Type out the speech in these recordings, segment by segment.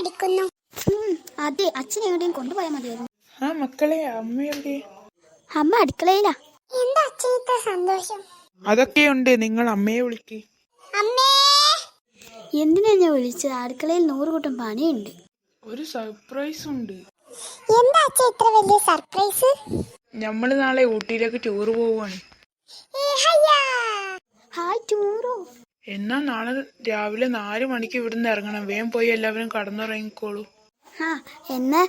അടിക്കുന്നു. അതെ, അച്ഛൻ എവിടെയും കൊണ്ടുപോയാൽ മതിയായിരുന്നു. ആ മക്കളെ, അമ്മ എവിടെ? അമ്മ അടുക്കളയിലാ. എന്താ അച്ഛൻ ഇത്ര സന്തോഷം? അതൊക്കെയുണ്ട്, നിങ്ങൾ അമ്മയെ വിളിക്ക്. അമ്മേ, എന്തിനാ ഞാൻ വിളിച്ചത്? അടുക്കളയിൽ 100 കൂട്ടം പണിയുണ്ട്. ഒരു സർപ്രൈസ് ഉണ്ട്. എന്താ അച്ഛൻ ഇത്ര വലിയ സർപ്രൈസ്? നമ്മള് നാളെ ഊട്ടിയിലേക്ക് ടൂർ പോവാണ്. ഹായ് ടൂറോ? എന്നാ നാളെ രാവിലെ 4 മണിക്ക് ഇവിടുന്ന് ഇറങ്ങണം. വേഗം പോയി എല്ലാവരും കടന്നുറങ്ങിക്കോളൂ. എന്നാ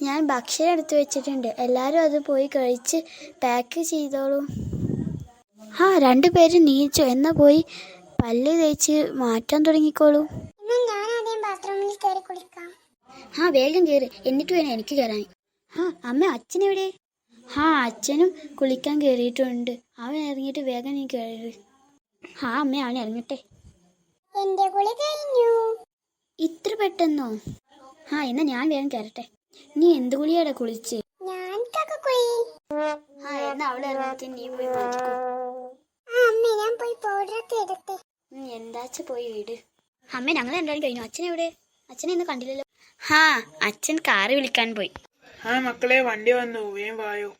ഞാൻ ഭക്ഷണം എടുത്തു വെച്ചിട്ടുണ്ട്, എല്ലാരും അത് പോയി കഴിച്ച് പാക്ക് ചെയ്തോളൂ. 2 പേരും നീച്ചു. എന്നാ പോയി പല്ല് തേച്ച് മാറ്റാൻ തുടങ്ങിക്കോളൂ. ഞാൻ ആദ്യം ബാത്റൂമിൽ കയറി കുളിക്കാം. വേഗം കയറി, എന്നിട്ട് വേണം എനിക്ക് കയറാൻ. അമ്മ, അച്ഛനെവിടെ? അച്ഛനും കുളിക്കാൻ കയറിയിട്ടുണ്ട്. അവൻ ഇറങ്ങിയിട്ട് വേഗം നീ കയറി. അമ്മ, അവൻ ഇറങ്ങട്ടെ. എന്റെ കുളി കഴിഞ്ഞു. ഇത്ര പെട്ടെന്നോ? എന്നാ ഞാൻ വേഗം കയറട്ടെ. നീ എന്ത് കുളിയാടാ കുളിച്ച്? ഞാൻ കുളി. എന്നാ അവളെ ഇറങ്ങട്ടെ, നീ പോയി മാറ്റിക്കോ. അമ്മ, ഞാൻ പോയി പൗഡറൊക്കെ എടുത്തേ. എന്താച്ച പോയി വീട്. അമ്മ, ഞങ്ങൾ എന്തായാലും കഴിഞ്ഞു. അച്ഛനെവിടെ? അച്ഛനെ ഇന്ന് കണ്ടില്ലല്ലോ. അച്ഛൻ കാറ് വിളിക്കാൻ പോയി. മക്കളെ, വണ്ടി വന്നു, വേഗം വായോ.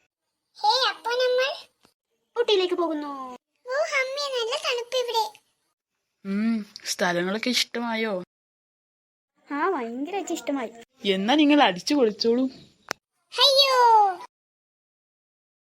അപ്പൊ നമ്മൾ ഊട്ടിയിലേക്ക് പോകുന്നു. അമ്മേ, നല്ല തണുപ്പ് ഇവിടെ. സ്ഥലങ്ങളൊക്കെ ഇഷ്ടമായോ? ഭയങ്കരമായിട്ട് ഇഷ്ടമായി. എന്നാ നിങ്ങൾ അടിച്ചു പൊളിച്ചോളൂ. അയ്യോ.